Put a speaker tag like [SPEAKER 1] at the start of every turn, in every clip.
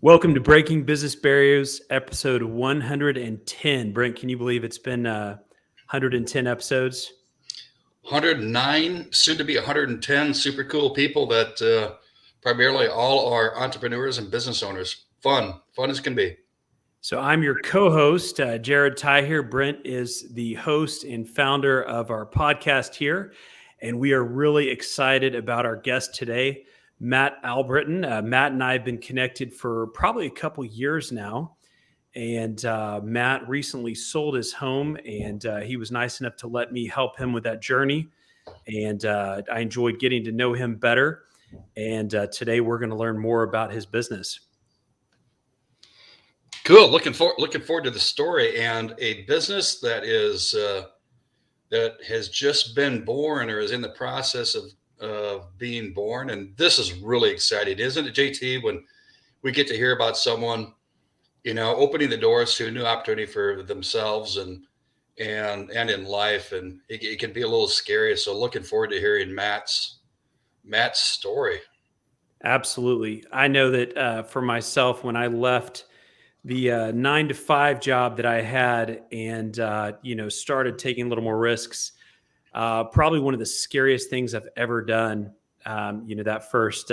[SPEAKER 1] Welcome to Breaking Business Barriers, episode 110. Brent, can you believe it's been 110 episodes?
[SPEAKER 2] 109, soon to be 110 super cool people that primarily all are entrepreneurs and business owners. Fun as can be.
[SPEAKER 1] So I'm your co-host, Jared Ty here. Brent is the host and founder of our podcast here, and we are really excited about our guest today, Matt Allbritton. Matt and I have been connected for probably a couple years now, and Matt recently sold his home, and he was nice enough to let me help him with that journey, and I enjoyed getting to know him better, and today we're going to learn more about his business.
[SPEAKER 2] Cool. Looking forward to the story and a business that has just been born or is in the process of being born. And this is really exciting, isn't it, JT? When we get to hear about someone, opening the doors to a new opportunity for themselves and in life, and it can be a little scary. So looking forward to hearing Matt's story.
[SPEAKER 1] Absolutely. I know that for myself, when I left the 9 to 5 job that I had and, started taking a little more risks, probably one of the scariest things I've ever done, that first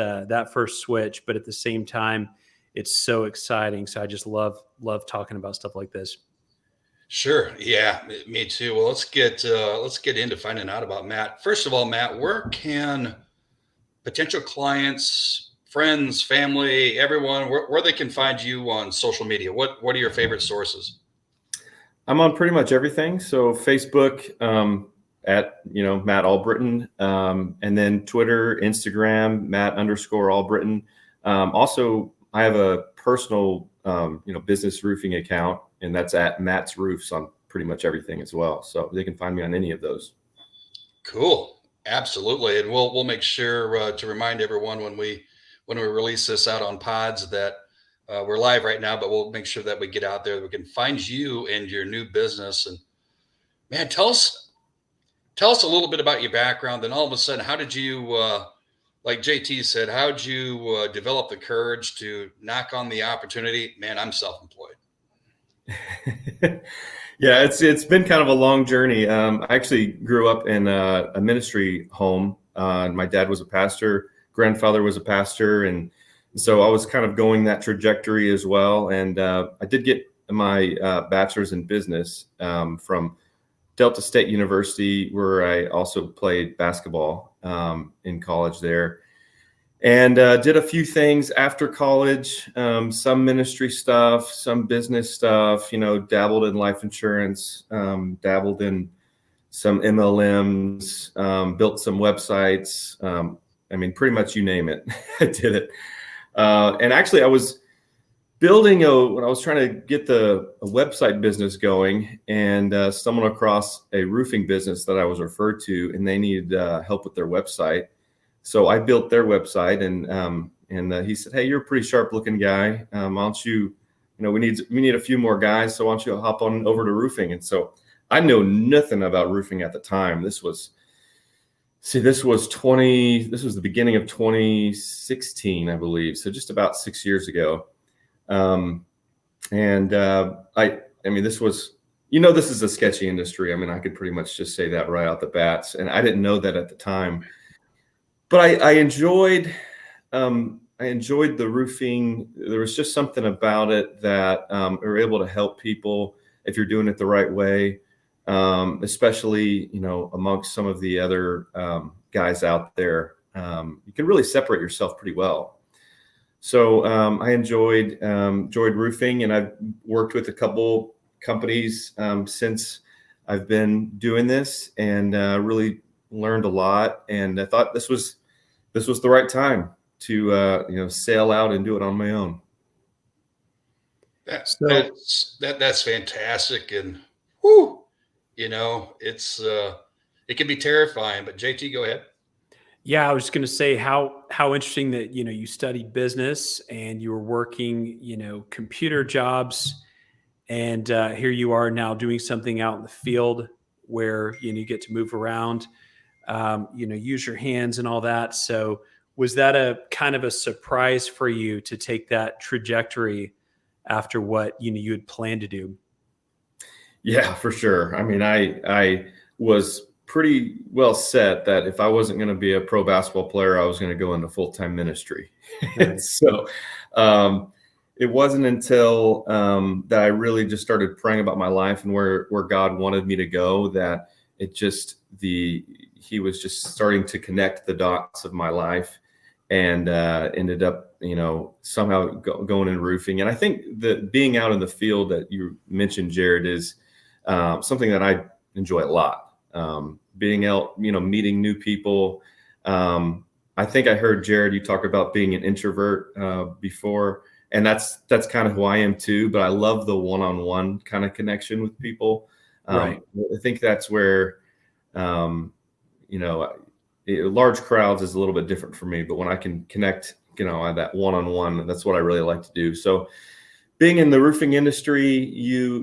[SPEAKER 1] switch. But at the same time, it's so exciting. So I just love talking about stuff like this.
[SPEAKER 2] Sure. Yeah, me too. Well, let's get into finding out about Matt. First of all, Matt, where can potential clients, friends, family, everyone, where they can find you on social media? What are your favorite sources?
[SPEAKER 3] I'm on pretty much everything. So Facebook at Matt Allbritton, and then Twitter, Instagram, Matt_Allbritton. Also, I have a personal business roofing account, and that's at Matt's Roofs on pretty much everything as well. So they can find me on any of those.
[SPEAKER 2] Cool. Absolutely. And we'll make sure to remind everyone when we release this out on pods that we're live right now, but we'll make sure that we get out there, that we can find you and your new business. And man, tell us a little bit about your background. Then all of a sudden, how did you, like JT said, how did you develop the courage to knock on the opportunity? Man, I'm self-employed.
[SPEAKER 3] Yeah, it's been kind of a long journey. I actually grew up in a ministry home. My dad was a pastor, grandfather was a pastor, and so I was kind of going that trajectory as well. And I did get my bachelor's in business from Delta State University, where I also played basketball in college there. And did a few things after college, some ministry stuff, some business stuff, dabbled in life insurance, dabbled in some MLMs, built some websites. Pretty much you name it, I did it. And actually, I was building when I was trying to get a website business going, and stumbled across a roofing business that I was referred to, and they needed help with their website. So I built their website, and he said, "Hey, you're a pretty sharp looking guy. Why don't you, we need a few more guys. So why don't you hop on over to roofing?" And so I know nothing about roofing at the time. This was the beginning of 2016, I believe. So just about 6 years ago. This was, this is a sketchy industry. I could pretty much just say that right out the bats. And I didn't know that at the time. But I enjoyed the roofing. There was just something about it that we were able to help people if you're doing it the right way, especially amongst some of the other guys out there. You can really separate yourself pretty well. So I enjoyed roofing, and I've worked with a couple companies since I've been doing this, and really learned a lot. And I thought this was the right time to sail out and do it on my own.
[SPEAKER 2] That's fantastic. And whoo, it's it can be terrifying. But JT, go ahead.
[SPEAKER 1] Yeah, I was just going to say how interesting that you studied business and you were working computer jobs, and here you are now doing something out in the field where you get to move around, use your hands and all that. So Was that a kind of a surprise for you to take that trajectory after what you had planned to do?
[SPEAKER 3] Yeah, for sure. I mean, I was pretty well set that if I wasn't going to be a pro basketball player, I was going to go into full-time ministry.
[SPEAKER 1] Right.
[SPEAKER 3] So um, it wasn't until that I really just started praying about my life and where God wanted me to go that he was just starting to connect the dots of my life, and ended up, somehow going in roofing. And I think that being out in the field that you mentioned, Jared, is something that I enjoy a lot. Being out, meeting new people. I think I heard, Jared, you talk about being an introvert before, and that's kind of who I am too. But I love the one-on-one kind of connection with people.
[SPEAKER 1] Right.
[SPEAKER 3] I think that's where, large crowds is a little bit different for me. But when I can connect, that one-on-one, that's what I really like to do. So being in the roofing industry,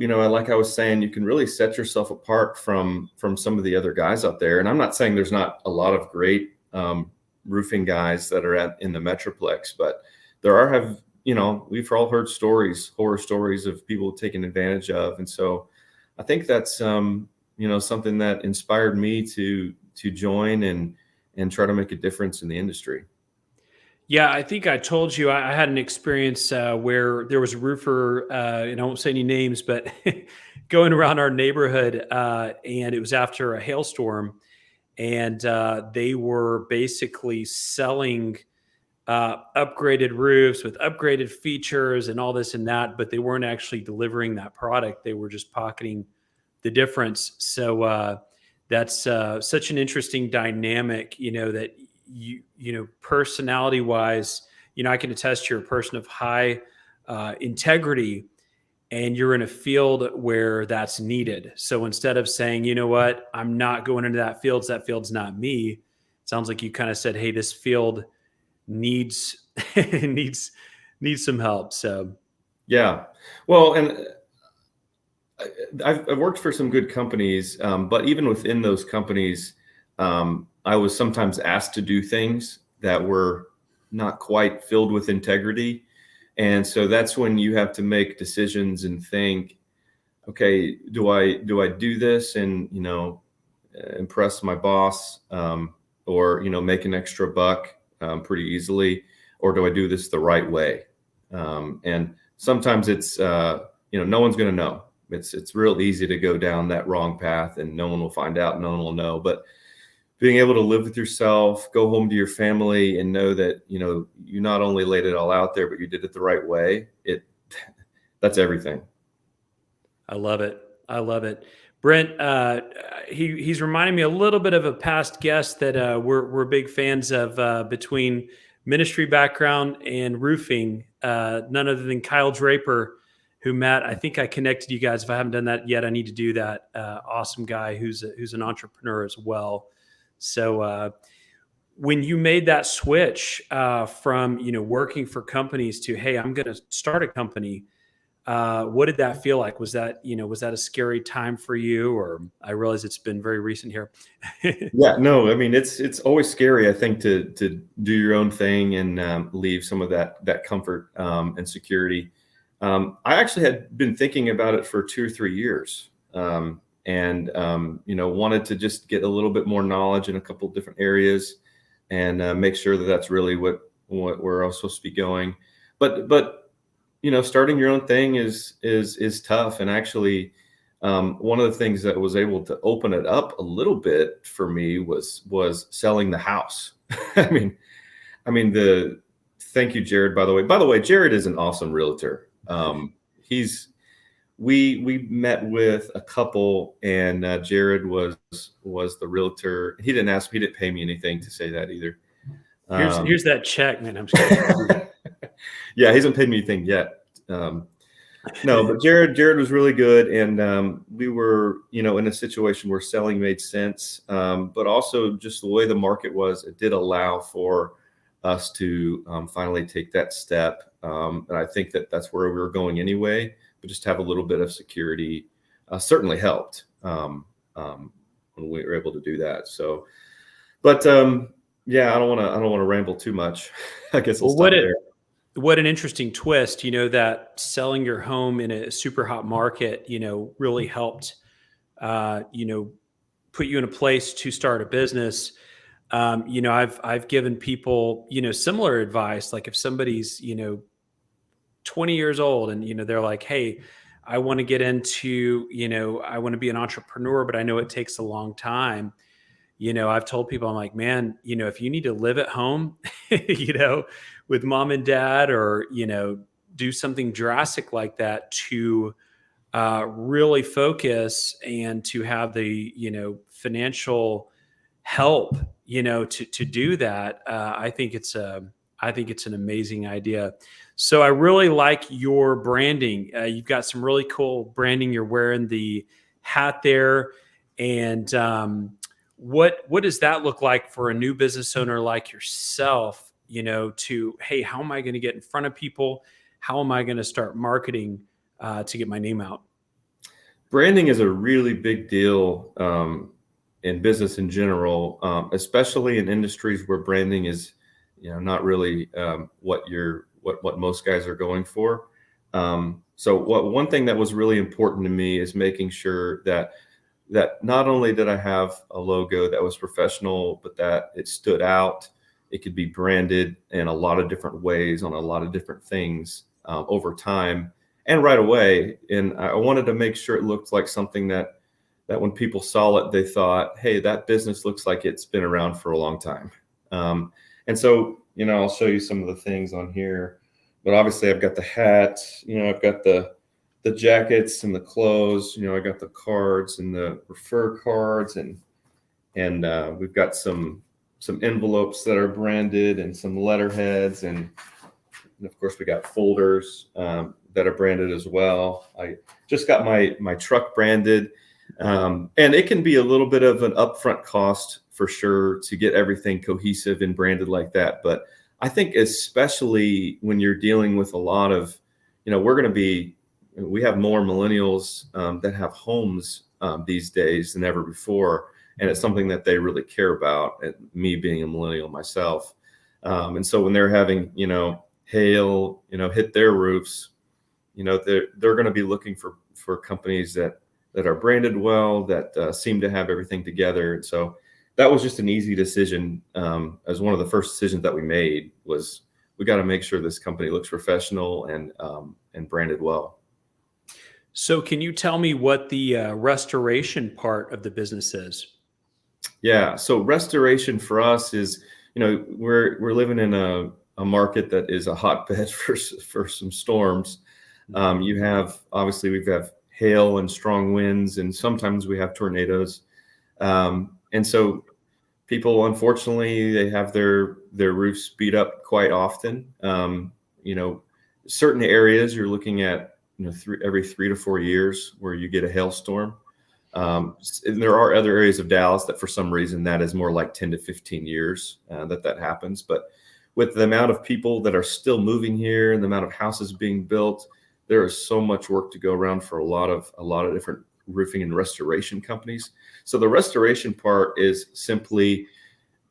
[SPEAKER 3] like I was saying, you can really set yourself apart from some of the other guys out there. And I'm not saying there's not a lot of great roofing guys that are in the Metroplex, but we've all heard horror stories of people taken advantage of. And so I think that's, something that inspired me to join and try to make a difference in the industry.
[SPEAKER 1] Yeah, I think I told you I had an experience where there was a roofer, and I won't say any names, but going around our neighborhood, and it was after a hailstorm, and they were basically selling upgraded roofs with upgraded features and all this and that, but they weren't actually delivering that product. They were just pocketing the difference. So that's such an interesting dynamic, that personality wise, I can attest you're a person of high integrity, and you're in a field where that's needed. So instead of saying, you know what, I'm not going into that field's not me. It sounds like you kind of said, hey, this field needs needs some help. So
[SPEAKER 3] yeah, well, and I've worked for some good companies, but even within those companies, I was sometimes asked to do things that were not quite filled with integrity. And so that's when you have to make decisions and think, okay, do I do this and, impress my boss, or, make an extra buck pretty easily, or do I do this the right way? And sometimes it's, no one's going to know. It's real easy to go down that wrong path and no one will find out, no one will know. But being able to live with yourself, go home to your family and know that, you not only laid it all out there, but you did it the right way. That's everything.
[SPEAKER 1] I love it. I love it. Brent, he's reminding me a little bit of a past guest that we're big fans of, between ministry background and roofing, none other than Kyle Draper, who, Matt, I think I connected you guys. If I haven't done that yet, I need to do that. Awesome guy who's an entrepreneur as well. So when you made that switch from, working for companies to, hey, I'm going to start a company, what did that feel like? Was that a scary time for you? Or I realize it's been very recent here.
[SPEAKER 3] Yeah, no, I mean, it's always scary, I think, to do your own thing and leave some of that comfort and security. I actually had been thinking about it for 2 or 3 years, and wanted to just get a little bit more knowledge in a couple of different areas and make sure that that's really what where I was supposed to be going. But starting your own thing is tough. And actually, one of the things that was able to open it up a little bit for me was selling the house. I mean, thank you, Jared, by the way. By the way, Jared is an awesome realtor. We met with a couple, and Jared was the realtor. He didn't pay me anything to say that either.
[SPEAKER 1] Here's that check, man. I'm just kidding.
[SPEAKER 3] Yeah, he hasn't paid me anything yet. No, but Jared was really good, and we were, in a situation where selling made sense, but also just the way the market was, it did allow for us to finally take that step. And I think that's where we were going anyway, but just have a little bit of security certainly helped when we were able to do that. So, but Yeah, I don't want to ramble too much. I guess I'll
[SPEAKER 1] Well,
[SPEAKER 3] stop there.
[SPEAKER 1] what an interesting twist, that selling your home in a super hot market, really helped, put you in a place to start a business. I've given people, similar advice. Like if somebody's, 20 years old and, they're like, hey, I want to get into, I want to be an entrepreneur, but I know it takes a long time. I've told people, I'm like, man, if you need to live at home, with mom and dad, or, do something drastic like that to really focus and to have the, financial help, to do that. I think it's an amazing idea. So I really like your branding. You've got some really cool branding. You're wearing the hat there, and what does that look like for a new business owner like yourself? To, hey, how am I going to get in front of people? How am I going to start marketing to get my name out?
[SPEAKER 3] Branding is a really big deal in business in general, especially in industries where branding is, not really what most guys are going for. So one thing that was really important to me is making sure that not only did I have a logo that was professional, but that it stood out. It could be branded in a lot of different ways on a lot of different things over time and right away. And I wanted to make sure it looked like something that when people saw it, they thought, hey, that business looks like it's been around for a long time. And so, I'll show you some of the things on here. But obviously, I've got the hat, I've got the jackets and the clothes, I got the cards and the refer cards, and we've got some envelopes that are branded and some letterheads, and of course we got folders that are branded as well. I just got my truck branded, and it can be a little bit of an upfront cost for sure to get everything cohesive and branded like that. But I think especially when you're dealing with a lot of, we have more millennials that have homes these days than ever before. And it's something that they really care about, me being a millennial myself. And so when they're having, hail, hit their roofs, they're going to be looking for companies that are branded well, that seem to have everything together. And so that was just an easy decision. As one of the first decisions that we made was we got to make sure this company looks professional and branded well.
[SPEAKER 1] So can you tell me what the restoration part of the business is?
[SPEAKER 3] Yeah. So restoration for us is, we're living in a market that is a hotbed for some storms. You have, obviously we've got hail and strong winds, and sometimes we have tornadoes. And so people, unfortunately, they have their roofs beat up quite often. Certain areas you're looking at, every 3 to 4 years where you get a hailstorm. And there are other areas of Dallas that for some reason that is more like 10 to 15 years that happens. But with the amount of people that are still moving here and the amount of houses being built, there is so much work to go around for a lot of different roofing and restoration companies. So the restoration part is simply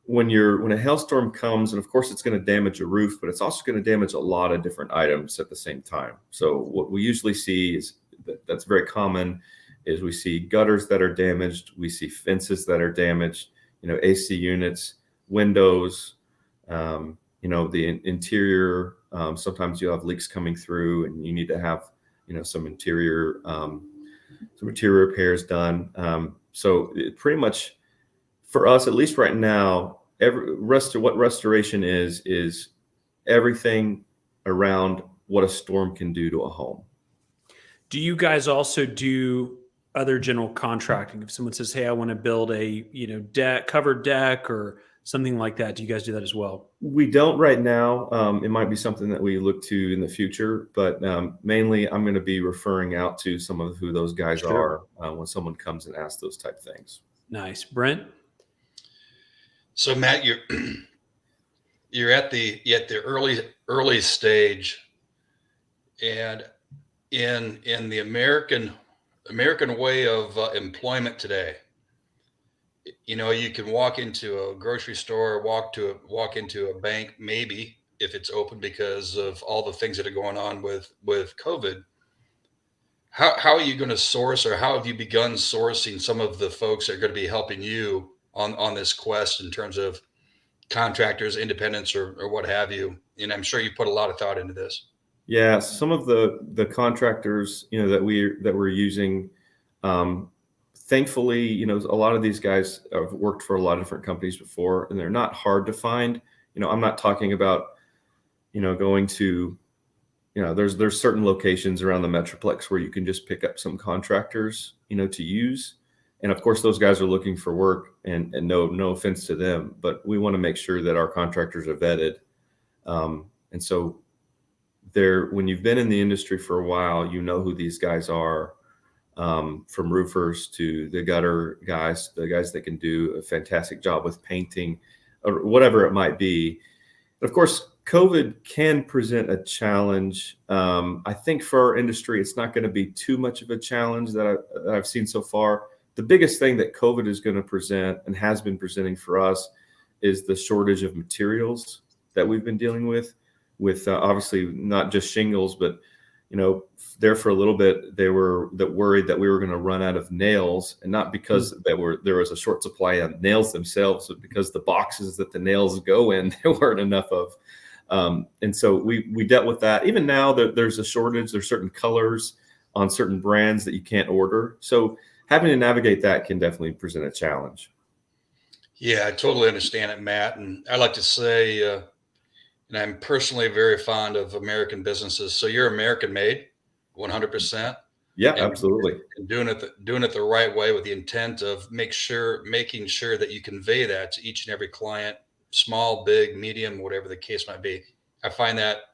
[SPEAKER 3] when a hailstorm comes, and of course it's going to damage a roof, but it's also going to damage a lot of different items at the same time. So what we usually see is that's very common is we see gutters that are damaged, we see fences that are damaged, AC units, windows, the interior. Sometimes you have leaks coming through, and you need to have some interior repairs done. So it pretty much, for us, at least right now, what restoration is everything around what a storm can do to a home.
[SPEAKER 1] Do you guys also do other general contracting? If someone says, hey, I want to build a, covered deck or something like that, do you guys do that as well?
[SPEAKER 3] We don't right now. It might be something that we look to in the future, but mainly I'm going to be referring out to some of who those guys
[SPEAKER 1] Sure.
[SPEAKER 3] are when someone comes and asks those type things.
[SPEAKER 1] Nice. Brent?
[SPEAKER 2] So Matt, you're at the early stage, and in the American way of employment today, You can walk into a grocery store, walk into a bank, maybe if it's open because of all the things that are going on with COVID. How are you going to source, or how have you begun sourcing some of the folks that are going to be helping you on this quest in terms of contractors, independents, or what have you? And I'm sure you put a lot of thought into this.
[SPEAKER 3] Yeah, some of the contractors, that we're using, thankfully, a lot of these guys have worked for a lot of different companies before, and they're not hard to find. I'm not talking about, going to, there's certain locations around the Metroplex where you can just pick up some contractors, to use. And of course, those guys are looking for work, and no offense to them, but we want to make sure that our contractors are vetted. And so when you've been in the industry for a while, who these guys are, from roofers to the gutter guys, the guys that can do a fantastic job with painting or whatever it might be. Of course, COVID can present a challenge. I think for our industry, it's not going to be too much of a challenge that I've seen so far. The biggest thing that COVID is going to present, and has been presenting for us, is the shortage of materials that we've been dealing with obviously not just shingles, but there for a little bit they were worried that we were going to run out of nails, and not because there was a short supply of nails themselves, but because the boxes that the nails go in there weren't enough of. And so we dealt with that. Even now there's a shortage. There's certain colors on certain brands that you can't order. So having to navigate that can definitely present a challenge.
[SPEAKER 2] Yeah, I totally understand it, Matt. And I like to say, and I'm personally very fond of American businesses. So you're American made, 100%.
[SPEAKER 3] Yeah,
[SPEAKER 2] And
[SPEAKER 3] absolutely.
[SPEAKER 2] doing it the right way with the intent of making sure that you convey that to each and every client, small, big, medium, whatever the case might be. I find that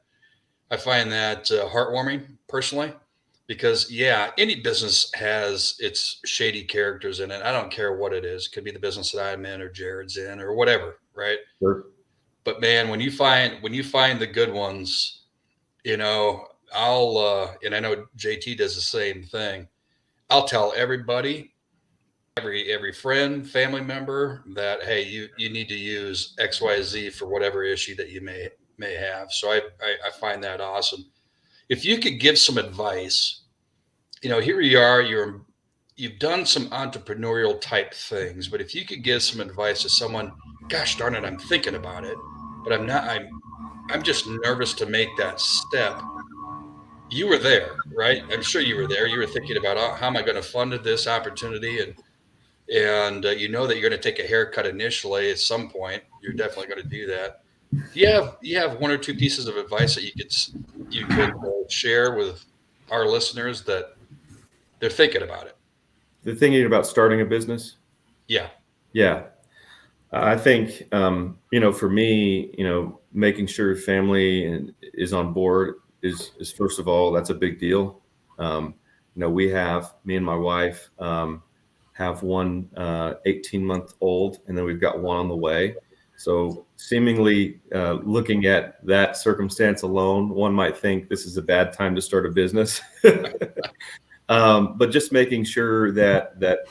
[SPEAKER 2] heartwarming personally, because any business has its shady characters in it. I don't care what it is. It could be the business that I'm in, or Jared's in, or whatever, right?
[SPEAKER 3] Sure.
[SPEAKER 2] But man, when you find the good ones, I'll and I know JT does the same thing. I'll tell everybody, every friend, family member, that hey, you need to use XYZ for whatever issue that you may have. So I find that awesome. If you could give some advice, here you are, you've done some entrepreneurial type things, but if you could give some advice to someone, gosh darn it, I'm thinking about it, but I'm just nervous to make that step. You were there, right? I'm sure you were there. You were thinking about, how am I going to fund this opportunity, and you know that you're going to take a haircut initially at some point. You're definitely going to do that. Do you have one or two pieces of advice that you could share with our listeners that they're thinking about it?
[SPEAKER 3] They're thinking about starting a business.
[SPEAKER 2] Yeah.
[SPEAKER 3] Yeah. I think, for me, making sure family is on board is first of all, that's a big deal. Me and my wife have one 18-month-old, and then we've got one on the way. So seemingly, looking at that circumstance alone, one might think this is a bad time to start a business. But just making sure that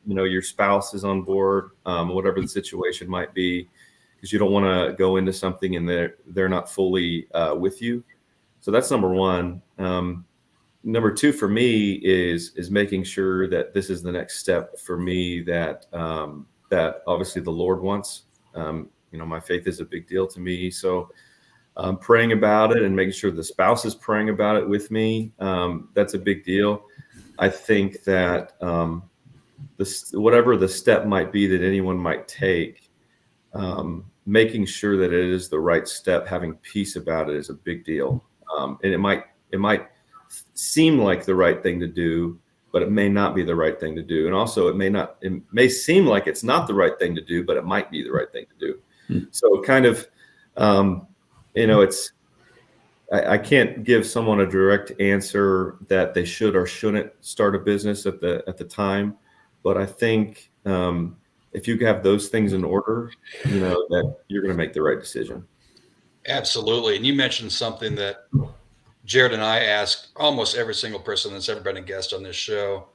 [SPEAKER 3] your spouse is on board, whatever the situation might be, because you don't want to go into something and they're not fully with you. So that's number one. Number two for me is making sure that this is the next step for me that obviously the Lord wants. My faith is a big deal to me, so praying about it and making sure the spouse is praying about it with me. That's a big deal. I think that whatever the step might be that anyone might take, making sure that it is the right step, having peace about it is a big deal. And it might seem like the right thing to do, but it may not be the right thing to do. And also it may seem like it's not the right thing to do, but it might be the right thing to do. So kind of, I can't give someone a direct answer that they should or shouldn't start a business at the time, but I think if you have those things in order, that you're going to make the right decision.
[SPEAKER 2] Absolutely. And you mentioned something that Jared and I ask almost every single person that's ever been a guest on this show.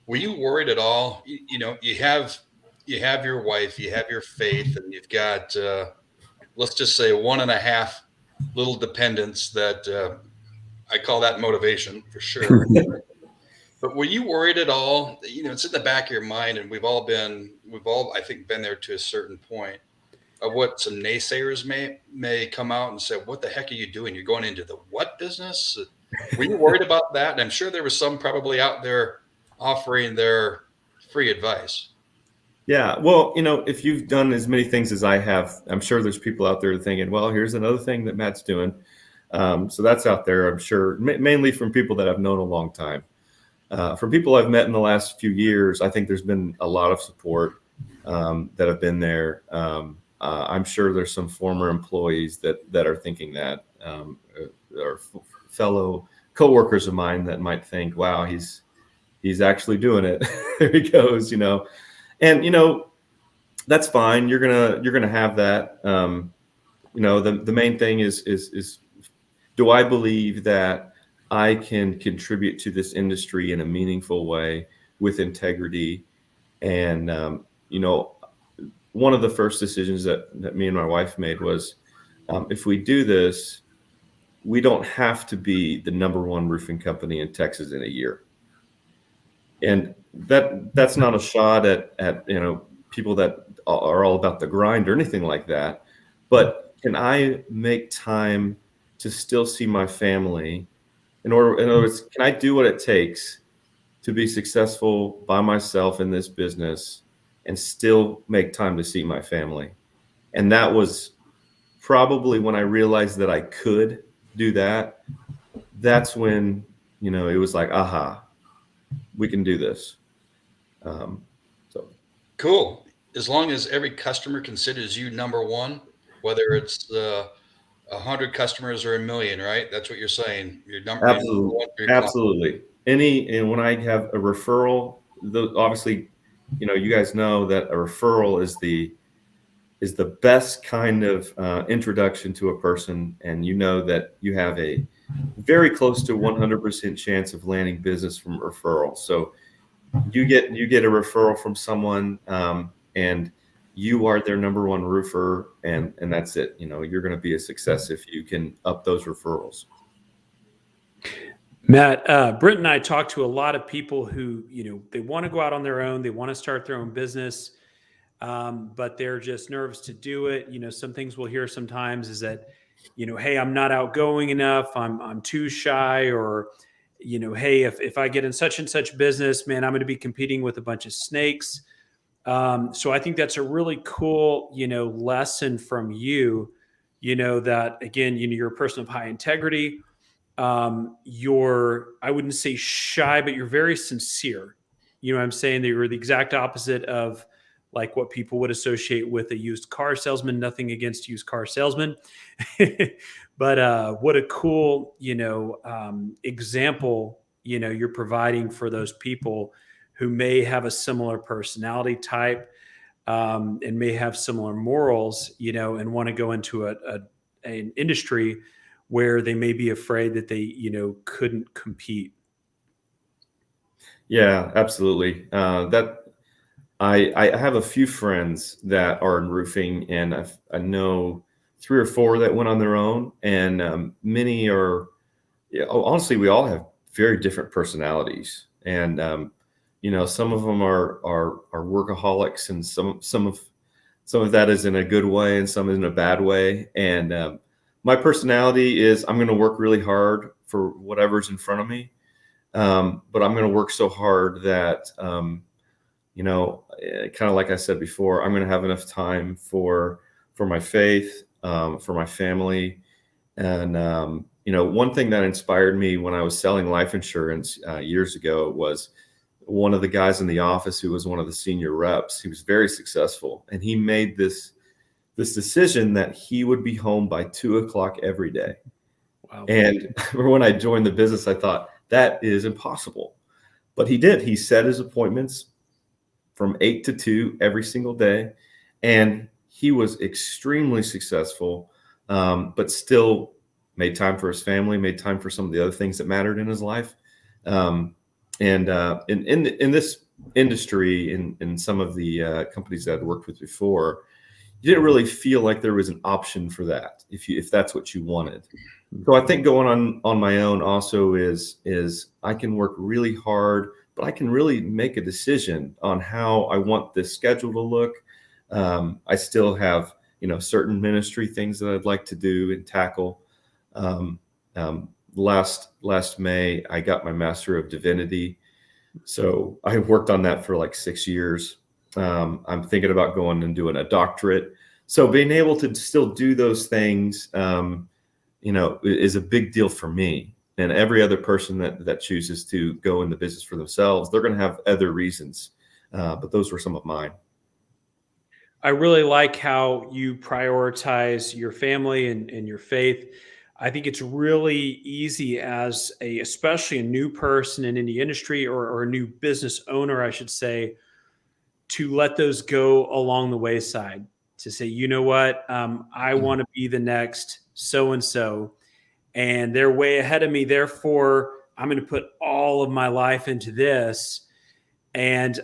[SPEAKER 2] Were you worried at all? You have you have your wife, you have your faith, and you've got, let's just say 1.5 little dependents that I call that motivation for sure. But were you worried at all? It's in the back of your mind, and I think, been there to a certain point of what some naysayers may come out and say, "What the heck are you doing? You're going into the what business?" Were you worried about that? And I'm sure there was some probably out there offering their free advice.
[SPEAKER 3] Yeah. Well, if you've done as many things as I have, I'm sure there's people out there thinking, well, here's another thing that Matt's doing. So that's out there, I'm sure, mainly from people that I've known a long time. From people I've met in the last few years, I think there's been a lot of support that have been there. I'm sure there's some former employees that are thinking that, or fellow coworkers of mine that might think, wow, he's actually doing it. There he goes, and that's fine. You're gonna have that. The main thing is do I believe that I can contribute to this industry in a meaningful way with integrity? And one of the first decisions that me and my wife made was, if we do this, we don't have to be the #1 roofing company in Texas in a year. And that's not a shot at people that are all about the grind or anything like that. But can I make time to still see my family? In other words, can I do what it takes to be successful by myself in this business and still make time to see my family? And that was probably when I realized that I could do that. That's when, it was like, aha, we can do this. So
[SPEAKER 2] Cool. As long as every customer considers you #1, whether it's 100 customers or 1 million, right? That's what you're saying. You're number
[SPEAKER 3] absolutely,
[SPEAKER 2] one for your client.
[SPEAKER 3] absolutely. And when I have a referral, obviously, you guys know that a referral is the best kind of introduction to a person, and that you have a very close to 100% chance of landing business from referral. So you get a referral from someone, and you are their #1 roofer, and that's it. You're going to be a success if you can up those referrals.
[SPEAKER 1] Matt, Brent and I talk to a lot of people who, they want to go out on their own. They want to start their own business, but they're just nervous to do it. Some things we'll hear sometimes is that, hey, I'm not outgoing enough. I'm too shy, or, hey, if I get in such and such business, man, I'm going to be competing with a bunch of snakes. So I think that's a really cool, lesson from you, that again, you're a person of high integrity. I wouldn't say shy, but you're very sincere. What I'm saying? That you're the exact opposite of like what people would associate with a used car salesman. Nothing against used car salesmen, but what a cool, example, you're providing for those people who may have a similar personality type, and may have similar morals, and want to go into an industry where they may be afraid that they, couldn't compete.
[SPEAKER 3] Yeah, absolutely. I have a few friends that are in roofing, and I know 3 or 4 that went on their own, and many are. Yeah, honestly, we all have very different personalities, and some of them are workaholics, and some of that is in a good way, and some in a bad way. And my personality is, I'm going to work really hard for whatever's in front of me, but I'm going to work so hard that kind of like I said before, I'm going to have enough time for my faith, for my family. And one thing that inspired me when I was selling life insurance years ago was one of the guys in the office who was one of the senior reps. He was very successful, and he made this decision that he would be home by 2:00 every day.
[SPEAKER 1] Wow.
[SPEAKER 3] And when I joined the business, I thought that is impossible, but he did. He set his appointments from 8 to 2 every single day, and he was extremely successful, but still made time for his family, made time for some of the other things that mattered in his life. And in this industry in some of the companies that I'd worked with before, you didn't really feel like there was an option for that if that's what you wanted. So I think going on my own also is I can work really hard, but I can really make a decision on how I want this schedule to look. I still have, certain ministry things that I'd like to do and tackle. Last May, I got my Master of Divinity. So I worked on that for like 6 years. I'm thinking about going and doing a doctorate. So being able to still do those things, is a big deal for me. And every other person that chooses to go in the business for themselves, they're going to have other reasons. But those were some of mine.
[SPEAKER 1] I really like how you prioritize your family and your faith. I think it's really easy as especially a new person in the industry or a new business owner, I should say, to let those go along the wayside. To say, you know what, I want to be the next so and so, and they're way ahead of me. Therefore, I'm going to put all of my life into this. And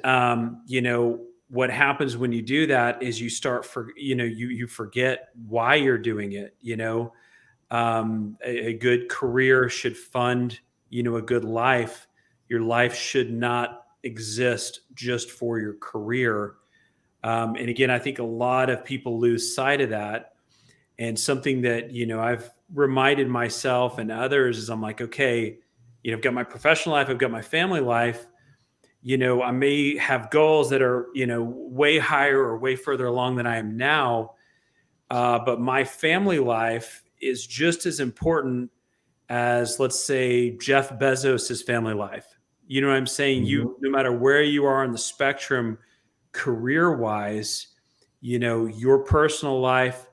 [SPEAKER 1] what happens when you do that is you start you forget why you're doing it. A good career should fund a good life. Your life should not exist just for your career. And again, I think a lot of people lose sight of that. And something that I've reminded myself and others is I'm like, okay, I've got my professional life, I've got my family life. I may have goals that are, way higher or way further along than I am now. But my family life is just as important as, let's say, Jeff Bezos's family life. You know what I'm saying? No matter where you are on the spectrum, career wise, your personal life,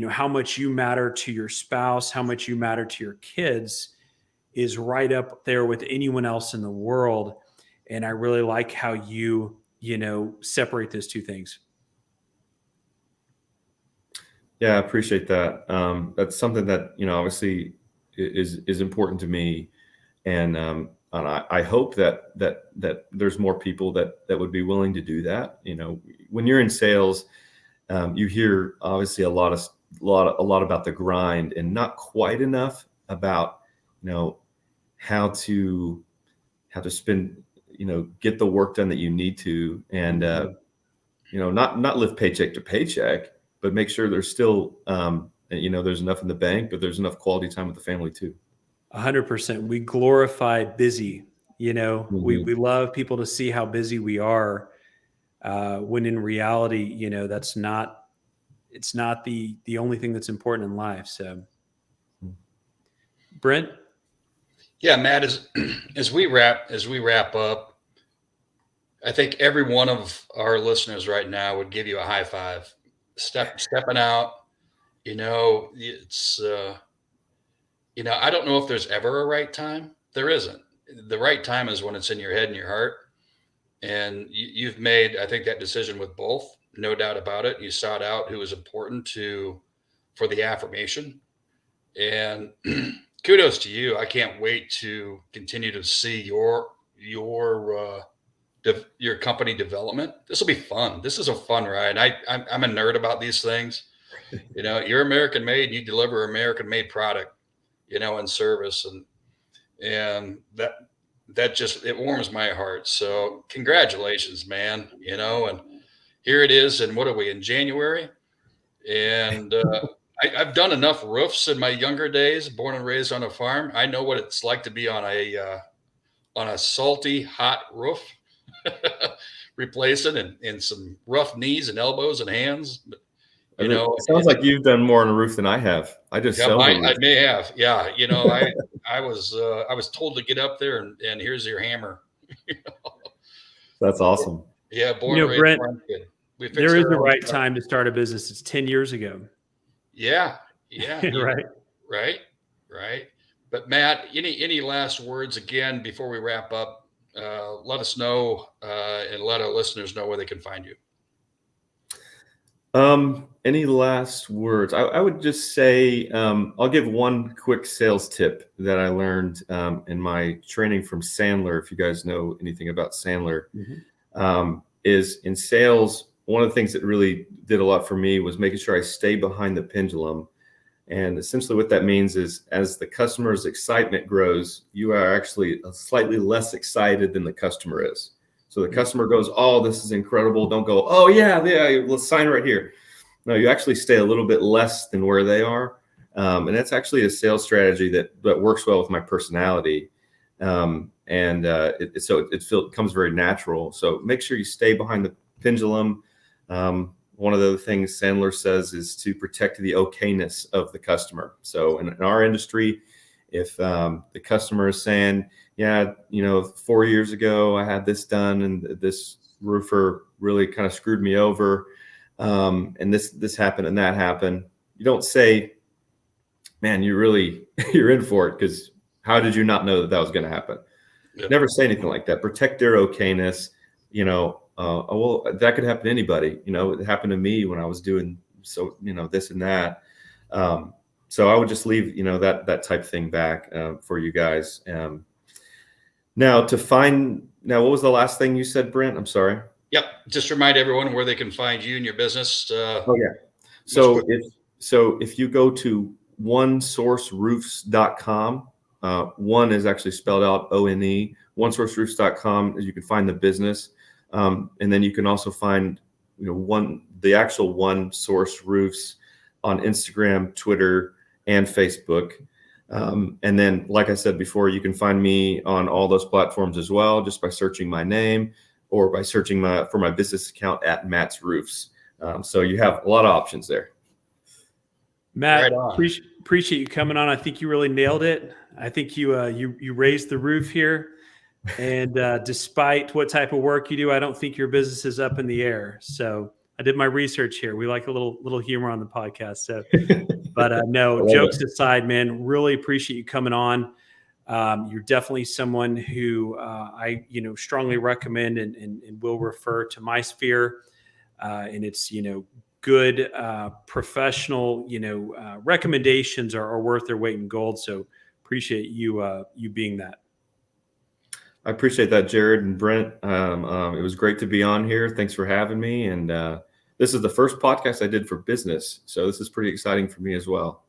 [SPEAKER 1] how much you matter to your spouse, how much you matter to your kids is right up there with anyone else in the world. And I really like how you separate those two things.
[SPEAKER 3] Yeah, I appreciate that. That's something that, obviously is important to me. And I hope that there's more people that would be willing to do that. When you're in sales, you hear obviously a lot about the grind and not quite enough about, how to spend, get the work done that you need to. And, not live paycheck to paycheck, but make sure there's still, there's enough in the bank, but there's enough quality time with the family too.
[SPEAKER 1] 100%. We glorify busy. We love people to see how busy we are, when in reality, it's not the only thing that's important in life. So, Brent.
[SPEAKER 2] Yeah, Matt, as we wrap up, I think every one of our listeners right now would give you a high five. Stepping out, it's I don't know if there's ever a right time. There isn't. The right time is when it's in your head and your heart. And you've made, I think, that decision with both, no doubt about it. You sought out who was important for the affirmation. And kudos to you. I can't wait to continue to see your company development. This will be fun. This is a fun ride. I'm a nerd about these things. You're American made and you deliver American made product, and service, and that just, it warms my heart. So congratulations, man. And here it is. And what are we in January? And I've done enough roofs in my younger days, born and raised on a farm. I know what it's like to be on a salty, hot roof, replacing and some rough knees and elbows and hands. But,
[SPEAKER 3] it sounds like you've done more on a roof than I have. I just sell the roof.
[SPEAKER 2] I may have. Yeah, I was told to get up there and here's your hammer.
[SPEAKER 3] That's awesome.
[SPEAKER 2] Yeah, born and raised
[SPEAKER 1] Brent,
[SPEAKER 2] farm kid.
[SPEAKER 1] There is the right time to start a business. It's 10 years ago.
[SPEAKER 2] Yeah.
[SPEAKER 1] Right.
[SPEAKER 2] Right. But Matt, any last words again before we wrap up? Let us know and let our listeners know where they can find you.
[SPEAKER 3] Any last words? I would just say I'll give one quick sales tip that I learned in my training from Sandler. If you guys know anything about Sandler, is in sales, one of the things that really did a lot for me was making sure I stay behind the pendulum. And essentially what that means is as the customer's excitement grows, you are actually slightly less excited than the customer is. So the customer goes, "Oh, this is incredible." Don't go, "Oh yeah, yeah, let's sign right here." No, you actually stay a little bit less than where they are. And that's actually a sales strategy that works well with my personality. So it comes very natural. So make sure you stay behind the pendulum. One of the things Sandler says is to protect the okayness of the customer. So in our industry, if the customer is saying, "Yeah, 4 years ago I had this done and this roofer really kind of screwed me over, and this happened and that happened," you don't say, "Man, you're in for it, because how did you not know that was going to happen?"
[SPEAKER 2] Yep.
[SPEAKER 3] Never say anything like that. Protect their okayness. Well, that could happen to anybody. It happened to me when I was doing this and that. So I would just leave that type of thing back for you guys. Now, what was the last thing you said, Brent? I'm sorry.
[SPEAKER 2] Yep. Just remind everyone where they can find you and your business.
[SPEAKER 3] Oh yeah. So if you go to onesourceroofs.com, one is actually spelled out ONE, onesourceroofs.com, you can find the business. And then you can also find, the actual One Source Roofs on Instagram, Twitter, and Facebook. And then, like I said before, you can find me on all those platforms as well, just by searching my name or by searching for my business account at Matt's Roofs. So you have a lot of options there.
[SPEAKER 1] Matt, appreciate you coming on. I think you really nailed it. I think you raised the roof here. And despite what type of work you do, I don't think your business is up in the air. So I did my research here. We like a little humor on the podcast. So, but no, jokes aside, man, really appreciate you coming on. You're definitely someone who I strongly recommend and will refer to my sphere. And it's good professional recommendations are worth their weight in gold. So appreciate you being that.
[SPEAKER 3] I appreciate that, Jared and Brent. It was great to be on here. Thanks for having me. And this is the first podcast I did for business, so this is pretty exciting for me as well.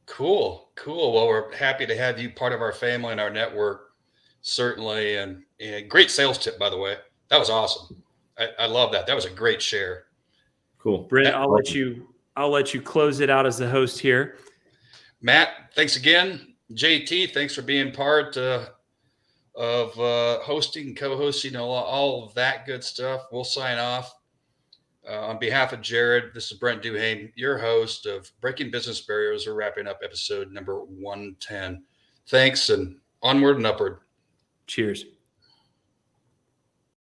[SPEAKER 2] Cool. Well, we're happy to have you part of our family and our network, certainly. And great sales tip, by the way. That was awesome. I love that. That was a great share.
[SPEAKER 3] Cool.
[SPEAKER 1] Brent, I'll let you close it out as the host here.
[SPEAKER 2] Matt, thanks again. JT, thanks for being part of hosting, co-hosting, all of that good stuff. We'll sign off. On behalf of Jared, this is Brent Duhane, your host of Breaking Business Barriers. We're wrapping up episode number 110. Thanks, and onward and upward.
[SPEAKER 1] Cheers.